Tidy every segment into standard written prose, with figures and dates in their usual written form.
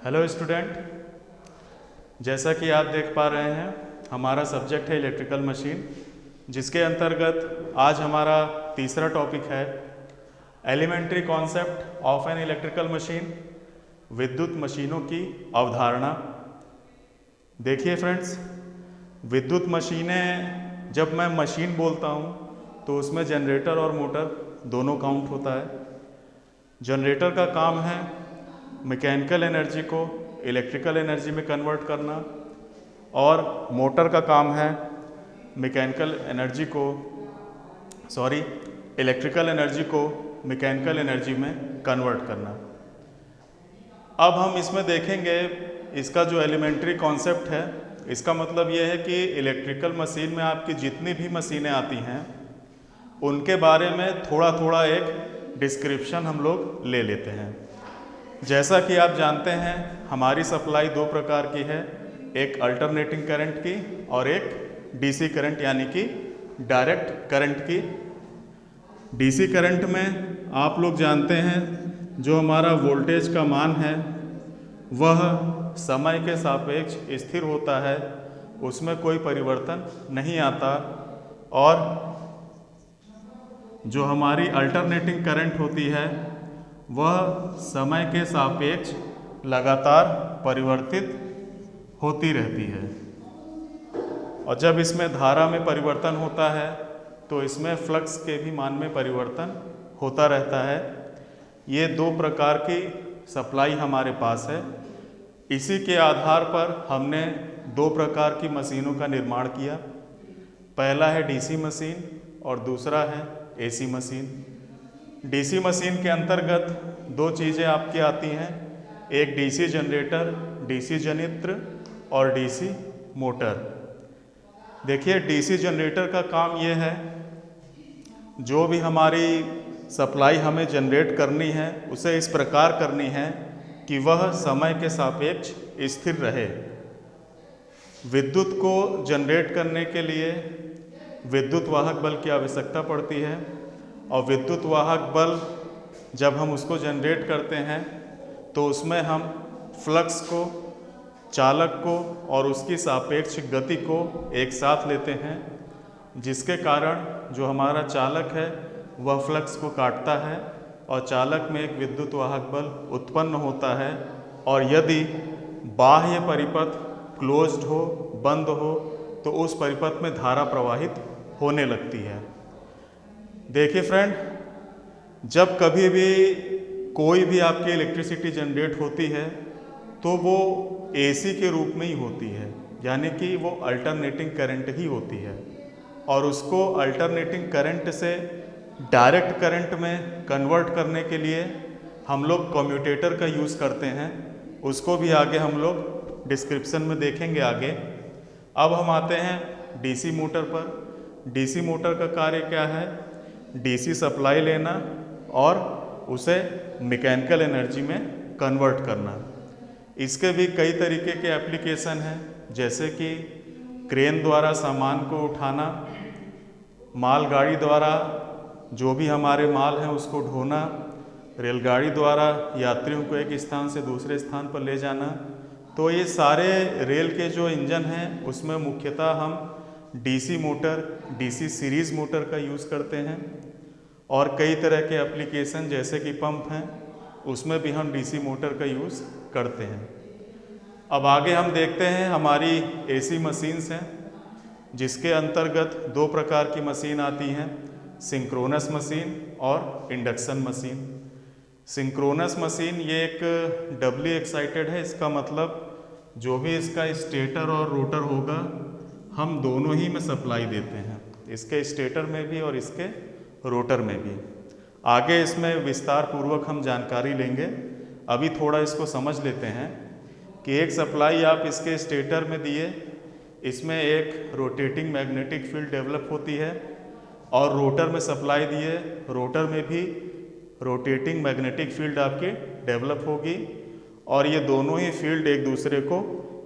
Hello student, जैसा कि आप देख पा रहे हैं हमारा सब्जेक्ट है इलेक्ट्रिकल मशीन, जिसके अंतर्गत आज हमारा तीसरा टॉपिक है elementary concept of an electrical machine, विद्युत मशीनों की अवधारणा। देखिए फ्रेंड्स, विद्युत मशीनें, जब मैं मशीन बोलता हूँ तो उसमें जनरेटर और मोटर दोनों काउंट होता है। जनरेटर का काम है मैकेनिकल एनर्जी को इलेक्ट्रिकल एनर्जी में कन्वर्ट करना, और मोटर का काम है इलेक्ट्रिकल एनर्जी को मैकेनिकल एनर्जी में कन्वर्ट करना। अब हम इसमें देखेंगे इसका जो एलिमेंट्री कॉन्सेप्ट है, इसका मतलब ये है कि इलेक्ट्रिकल मशीन में आपकी जितनी भी मशीनें आती हैं उनके बारे में थोड़ा थोड़ा एक डिस्क्रिप्शन हम लोग ले लेते हैं। जैसा कि आप जानते हैं हमारी सप्लाई दो प्रकार की है, एक अल्टरनेटिंग करंट की और एक डीसी करंट यानी कि डायरेक्ट करंट की। डीसी करंट में आप लोग जानते हैं जो हमारा वोल्टेज का मान है वह समय के सापेक्ष स्थिर होता है, उसमें कोई परिवर्तन नहीं आता। और जो हमारी अल्टरनेटिंग करंट होती है वह समय के सापेक्ष लगातार परिवर्तित होती रहती है, और जब इसमें धारा में परिवर्तन होता है तो इसमें फ्लक्स के भी मान में परिवर्तन होता रहता है। ये दो प्रकार की सप्लाई हमारे पास है। इसी के आधार पर हमने दो प्रकार की मशीनों का निर्माण किया। पहला है डीसी मशीन और दूसरा है एसी मशीन। डीसी मशीन के अंतर्गत दो चीज़ें आपकी आती हैं, एक डीसी जनरेटर, डीसी जनित्र और डीसी मोटर। देखिए, डीसी जनरेटर का काम ये है, जो भी हमारी सप्लाई हमें जनरेट करनी है उसे इस प्रकार करनी है कि वह समय के सापेक्ष स्थिर रहे। विद्युत को जनरेट करने के लिए विद्युत वाहक बल की आवश्यकता पड़ती है, और विद्युत वाहक बल जब हम उसको जनरेट करते हैं तो उसमें हम फ्लक्स को, चालक को और उसकी सापेक्ष गति को एक साथ लेते हैं, जिसके कारण जो हमारा चालक है वह फ्लक्स को काटता है और चालक में एक विद्युत वाहक बल उत्पन्न होता है। और यदि बाह्य परिपथ क्लोज्ड हो, बंद हो, तो उस परिपथ में धारा प्रवाहित होने लगती है। देखिए फ्रेंड, जब कभी भी कोई भी आपकी इलेक्ट्रिसिटी जनरेट होती है तो वो एसी के रूप में ही होती है, यानी कि वो अल्टरनेटिंग करंट ही होती है, और उसको अल्टरनेटिंग करंट से डायरेक्ट करंट में कन्वर्ट करने के लिए हम लोग कम्यूटेटर का यूज़ करते हैं। उसको भी आगे हम लोग डिस्क्रिप्शन में देखेंगे आगे। अब हम आते हैं डीसी मोटर पर। डीसी मोटर का कार्य क्या है? डीसी सप्लाई लेना और उसे मैकेनिकल एनर्जी में कन्वर्ट करना। इसके भी कई तरीके के एप्लीकेशन हैं, जैसे कि क्रेन द्वारा सामान को उठाना, मालगाड़ी द्वारा जो भी हमारे माल हैं उसको ढोना, रेलगाड़ी द्वारा यात्रियों को एक स्थान से दूसरे स्थान पर ले जाना। तो ये सारे रेल के जो इंजन हैं उसमें मुख्यतः हम DC motor, DC series motor का यूज़ करते हैं, और कई तरह के एप्लीकेशन जैसे कि पंप हैं उसमें भी हम डीसी मोटर का यूज़ करते हैं। अब आगे हम देखते हैं हमारी एसी मशीन्स हैं, जिसके अंतर्गत दो प्रकार की मशीन आती हैं, सिंक्रोनस मशीन और इंडक्शन मशीन। सिंक्रोनस मशीन ये एक डबली एक्साइटेड है। इसका मतलब जो भी इसका स्टेटर और रोटर होगा हम दोनों ही में सप्लाई देते हैं, इसके स्टेटर में भी और इसके रोटर में भी। आगे इसमें विस्तार पूर्वक हम जानकारी लेंगे। अभी थोड़ा इसको समझ लेते हैं कि एक सप्लाई आप इसके स्टेटर में दिए, इसमें एक रोटेटिंग मैग्नेटिक फील्ड डेवलप होती है, और रोटर में सप्लाई दिए, रोटर में भी रोटेटिंग मैग्नेटिक फील्ड आपकी डेवलप होगी, और ये दोनों ही फील्ड एक दूसरे को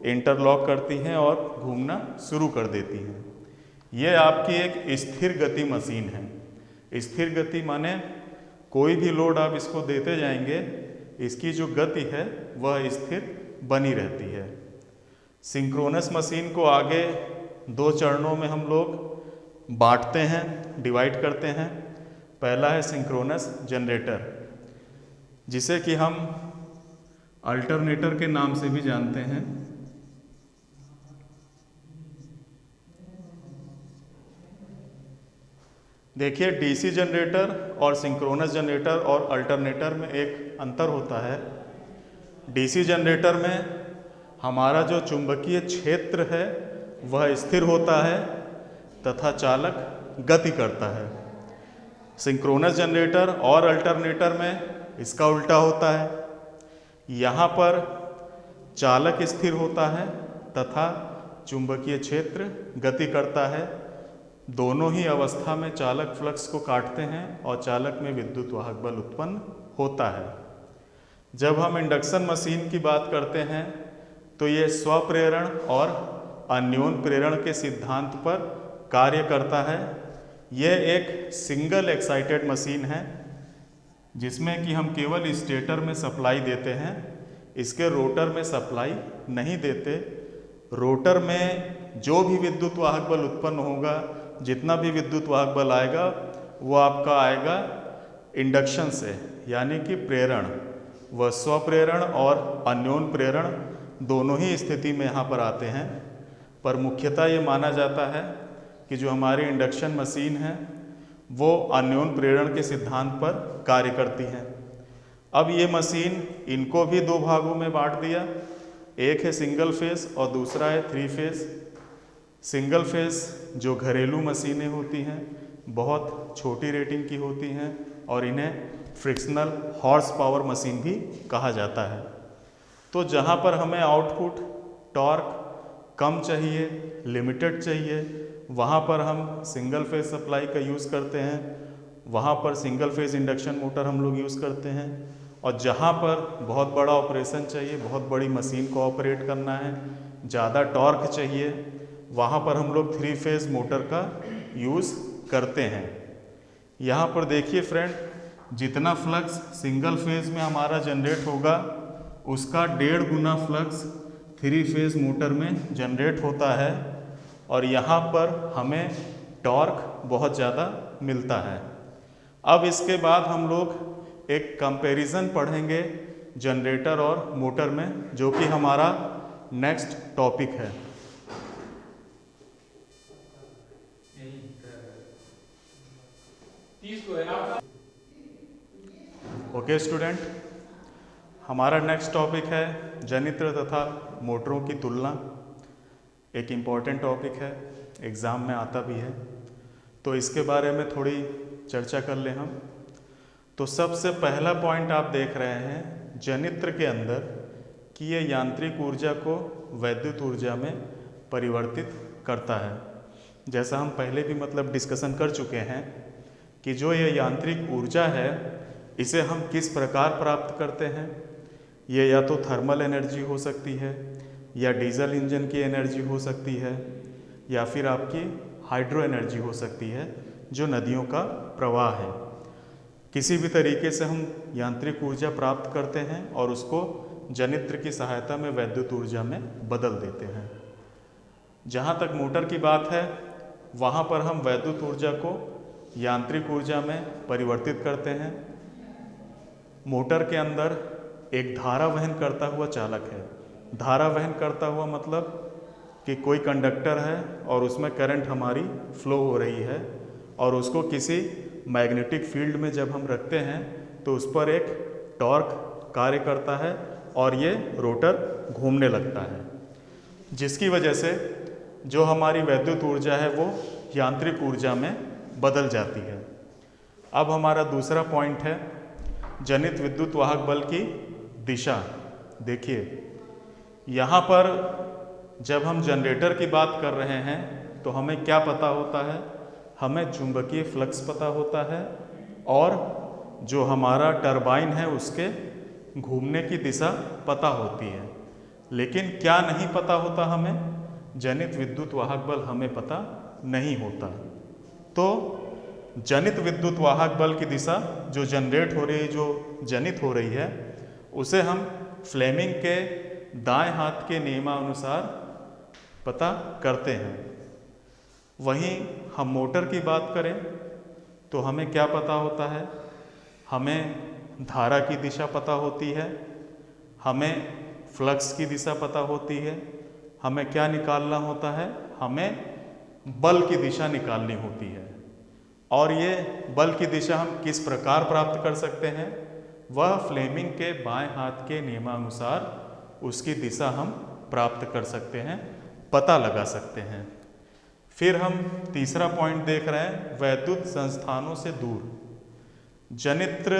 इंटरलॉक करती हैं और घूमना शुरू कर देती हैं। ये आपकी एक स्थिर गति मशीन है। स्थिर गति माने कोई भी लोड आप इसको देते जाएंगे, इसकी जो गति है वह स्थिर बनी रहती है। सिंक्रोनस मशीन को आगे 2 चरणों में हम लोग बांटते हैं, डिवाइड करते हैं। पहला है सिंक्रोनस जनरेटर, जिसे कि हम अल्टरनेटर के नाम से भी जानते हैं। देखिए, डीसी जनरेटर और सिंक्रोनस जनरेटर और अल्टरनेटर में एक अंतर होता है। डीसी जनरेटर में हमारा जो चुंबकीय क्षेत्र है वह स्थिर होता है तथा चालक गति करता है। सिंक्रोनस जनरेटर और अल्टरनेटर में इसका उल्टा होता है। यहाँ पर चालक स्थिर होता है तथा चुंबकीय क्षेत्र गति करता है। दोनों ही अवस्था में चालक फ्लक्स को काटते हैं और चालक में विद्युत वाहक बल उत्पन्न होता है। जब हम इंडक्शन मशीन की बात करते हैं तो ये स्वप्रेरण और अन्योन प्रेरण के सिद्धांत पर कार्य करता है। यह एक सिंगल एक्साइटेड मशीन है जिसमें कि हम केवल स्टेटर में सप्लाई देते हैं, इसके रोटर में सप्लाई नहीं देते। रोटर में जो भी विद्युत वाहक बल उत्पन्न होगा, जितना भी विद्युत वाहक बल आएगा, वो आपका आएगा इंडक्शन से, यानी कि प्रेरण। वह स्वप्रेरण और अन्योन प्रेरण दोनों ही स्थिति में यहाँ पर आते हैं। पर मुख्यतः ये माना जाता है कि जो हमारी इंडक्शन मशीन है वो अन्योन प्रेरण के सिद्धांत पर कार्य करती है। अब ये मशीन, इनको भी 2 भागों में बांट दिया। एक है सिंगल फेस और दूसरा है 3 फेस। सिंगल फेस जो घरेलू मशीनें होती हैं, बहुत छोटी रेटिंग की होती हैं और इन्हें फ्रिक्शनल हॉर्स पावर मशीन भी कहा जाता है। तो जहाँ पर हमें आउटपुट टॉर्क कम चाहिए, लिमिटेड चाहिए, वहाँ पर हम सिंगल फेज सप्लाई का यूज़ करते हैं। वहाँ पर सिंगल फेज इंडक्शन मोटर हम लोग यूज़ करते हैं। और जहाँ पर बहुत बड़ा ऑपरेशन चाहिए, बहुत बड़ी मशीन को ऑपरेट करना है, ज़्यादा टॉर्क चाहिए, वहाँ पर हम लोग 3 फेज मोटर का यूज़ करते हैं। यहाँ पर देखिए फ्रेंड, जितना फ्लक्स सिंगल फेज में हमारा जनरेट होगा उसका 1.5 गुना फ्लक्स 3 फेज मोटर में जनरेट होता है और यहाँ पर हमें टॉर्क बहुत ज़्यादा मिलता है। अब इसके बाद हम लोग एक कंपैरिजन पढ़ेंगे जनरेटर और मोटर में, जो कि हमारा नेक्स्ट टॉपिक है। ओके स्टूडेंट, हमारा नेक्स्ट टॉपिक है जनित्र तथा मोटरों की तुलना। एक इम्पॉर्टेंट टॉपिक है, एग्ज़ाम में आता भी है, तो इसके बारे में थोड़ी चर्चा कर लें हम। तो सबसे पहला पॉइंट आप देख रहे हैं जनित्र के अंदर कि ये यांत्रिक ऊर्जा को वैद्युत ऊर्जा में परिवर्तित करता है। जैसा हम पहले भी डिस्कशन कर चुके हैं कि जो ये यांत्रिक ऊर्जा है इसे हम किस प्रकार प्राप्त करते हैं। ये या तो थर्मल एनर्जी हो सकती है, या डीजल इंजन की एनर्जी हो सकती है, या फिर आपकी हाइड्रो एनर्जी हो सकती है जो नदियों का प्रवाह है। किसी भी तरीके से हम यांत्रिक ऊर्जा प्राप्त करते हैं और उसको जनित्र की सहायता में वैद्युत ऊर्जा में बदल देते हैं। जहाँ तक मोटर की बात है, वहाँ पर हम वैद्युत ऊर्जा को यांत्रिक ऊर्जा में परिवर्तित करते हैं। मोटर के अंदर एक धारा वहन करता हुआ चालक है। धारा वहन करता हुआ मतलब कि कोई कंडक्टर है और उसमें करंट हमारी फ्लो हो रही है और उसको किसी मैग्नेटिक फील्ड में जब हम रखते हैं तो उस पर एक टॉर्क कार्य करता है और ये रोटर घूमने लगता है, जिसकी वजह से जो हमारी वैद्युत ऊर्जा है वो यांत्रिक ऊर्जा में बदल जाती है। अब हमारा दूसरा पॉइंट है जनित विद्युत वाहक बल की दिशा। देखिए, यहाँ पर जब हम जनरेटर की बात कर रहे हैं तो हमें क्या पता होता है, हमें चुंबकीय फ्लक्स पता होता है और जो हमारा टरबाइन है उसके घूमने की दिशा पता होती है। लेकिन क्या नहीं पता होता हमें, जनित विद्युत वाहक बल हमें पता नहीं होता। तो जनित विद्युत वाहक बल की दिशा जो जनरेट हो रही, जो जनित हो रही है, उसे हम फ्लेमिंग के दाएं हाथ के नियमानुसार पता करते हैं। वहीं हम मोटर की बात करें तो हमें क्या पता होता है? हमें धारा की दिशा पता होती है, हमें फ्लक्स की दिशा पता होती है, हमें क्या निकालना होता है? हमें बल की दिशा निकालनी होती है। और ये बल की दिशा हम किस प्रकार प्राप्त कर सकते हैं? वह फ्लेमिंग के बाएं हाथ के नियमानुसार उसकी दिशा हम प्राप्त कर सकते हैं, पता लगा सकते हैं। फिर हम तीसरा पॉइंट देख रहे हैं, वैद्युत संस्थानों से दूर। जनित्र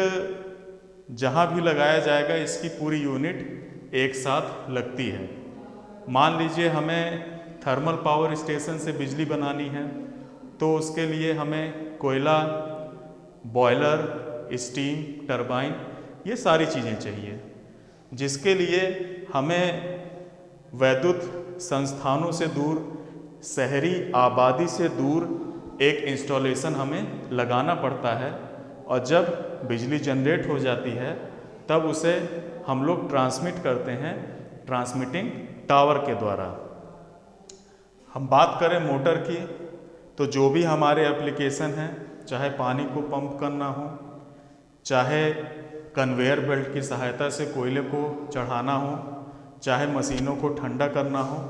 जहाँ भी लगाया जाएगा इसकी पूरी यूनिट एक साथ लगती है। मान लीजिए हमें थर्मल पावर स्टेशन से बिजली बनानी है, तो उसके लिए हमें कोयला, बॉयलर, स्टीम टरबाइन, ये सारी चीज़ें चाहिए, जिसके लिए हमें वैद्युत संस्थानों से दूर, शहरी आबादी से दूर एक इंस्टॉलेशन हमें लगाना पड़ता है। और जब बिजली जनरेट हो जाती है तब उसे हम लोग ट्रांसमिट करते हैं ट्रांसमिटिंग टावर के द्वारा। हम बात करें मोटर की, तो जो भी हमारे एप्लीकेशन हैं, चाहे पानी को पंप करना हो, चाहे कन्वेयर बेल्ट की सहायता से कोयले को चढ़ाना हो, चाहे मशीनों को ठंडा करना हो,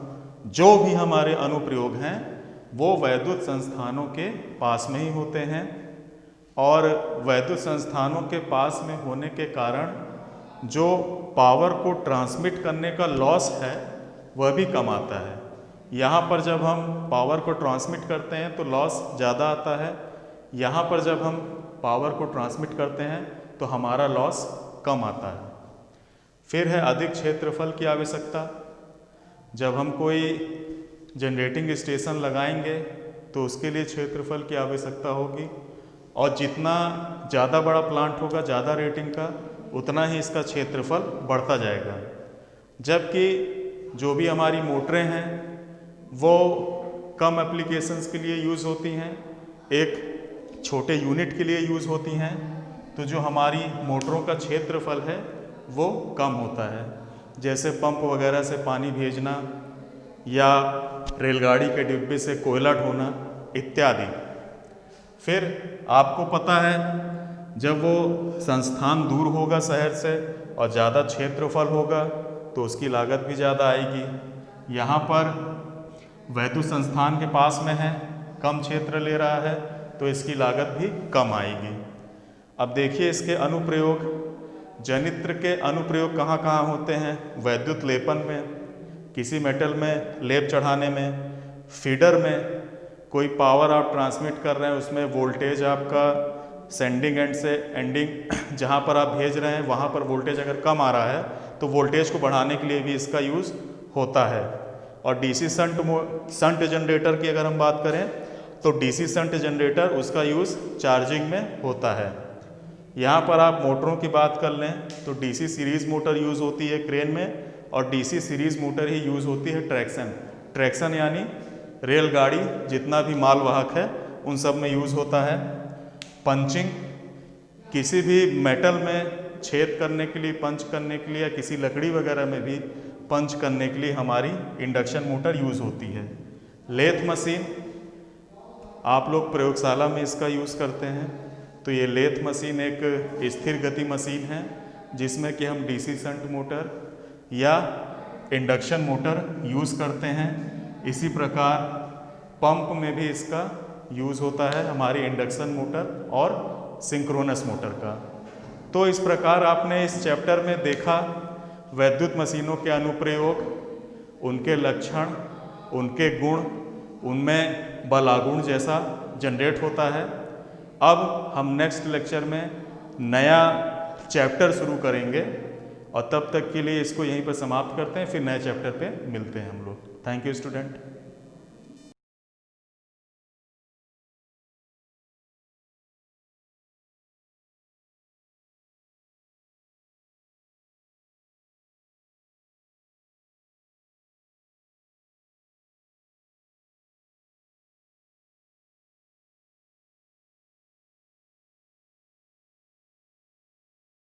जो भी हमारे अनुप्रयोग हैं वो वैद्युत संस्थानों के पास में ही होते हैं। और वैद्युत संस्थानों के पास में होने के कारण जो पावर को ट्रांसमिट करने का लॉस है वह भी कम आता है। यहाँ पर जब हम पावर को ट्रांसमिट करते हैं तो लॉस ज़्यादा आता है, यहाँ पर जब हम पावर को ट्रांसमिट करते हैं तो हमारा लॉस कम आता है। फिर है अधिक क्षेत्रफल की आवश्यकता। जब हम कोई जनरेटिंग स्टेशन लगाएंगे तो उसके लिए क्षेत्रफल की आवश्यकता होगी, और जितना ज़्यादा बड़ा प्लांट होगा, ज़्यादा रेटिंग का, उतना ही इसका क्षेत्रफल बढ़ता जाएगा। जबकि जो भी हमारी मोटरें हैं वो कम एप्लीकेशंस के लिए यूज़ होती हैं, एक छोटे यूनिट के लिए यूज़ होती हैं, तो जो हमारी मोटरों का क्षेत्रफल है वो कम होता है। जैसे पंप वगैरह से पानी भेजना या रेलगाड़ी के डिब्बे से कोयला ढोना इत्यादि। फिर आपको पता है जब वो संस्थान दूर होगा शहर से और ज़्यादा क्षेत्रफल होगा तो उसकी लागत भी ज़्यादा आएगी। यहाँ पर वैद्युत संस्थान के पास में है, कम क्षेत्र ले रहा है, तो इसकी लागत भी कम आएगी। अब देखिए इसके अनुप्रयोग। जनित्र के अनुप्रयोग कहाँ कहाँ होते हैं? वैद्युत लेपन में, किसी मेटल में लेप चढ़ाने में, फीडर में कोई पावर आप ट्रांसमिट कर रहे हैं, उसमें वोल्टेज आपका सेंडिंग एंड से एंडिंग जहाँ पर आप भेज रहे हैं वहाँ पर वोल्टेज अगर कम आ रहा है तो वोल्टेज को बढ़ाने के लिए भी इसका यूज़ होता है। और डीसी शंट जनरेटर की अगर हम बात करें तो डीसी शंट जनरेटर उसका यूज़ चार्जिंग में होता है। यहाँ पर आप मोटरों की बात कर लें तो डीसी सीरीज़ मोटर यूज़ होती है क्रेन में, और डीसी सीरीज़ मोटर ही यूज़ होती है ट्रैक्शन यानी रेलगाड़ी जितना भी मालवाहक है उन सब में यूज़ होता है। पंचिंग, किसी भी मेटल में छेद करने के लिए, पंच करने के लिए, या किसी लकड़ी वगैरह में भी पंच करने के लिए हमारी इंडक्शन मोटर यूज़ होती है। लेथ मशीन, आप लोग प्रयोगशाला में इसका यूज़ करते हैं, तो ये लेथ मशीन एक स्थिर गति मशीन है जिसमें कि हम डीसी शंट मोटर या इंडक्शन मोटर यूज़ करते हैं। इसी प्रकार पंप में भी इसका यूज़ होता है, हमारी इंडक्शन मोटर और सिंक्रोनस मोटर का। तो इस प्रकार आपने इस चैप्टर में देखा वैद्युत मशीनों के अनुप्रयोग, उनके लक्षण, उनके गुण, उनमें बल आघूर्ण जैसा जनरेट होता है। अब हम नेक्स्ट लेक्चर में नया चैप्टर शुरू करेंगे, और तब तक के लिए इसको यहीं पर समाप्त करते हैं, फिर नए चैप्टर पे मिलते हैं हम लोग। Thank you student.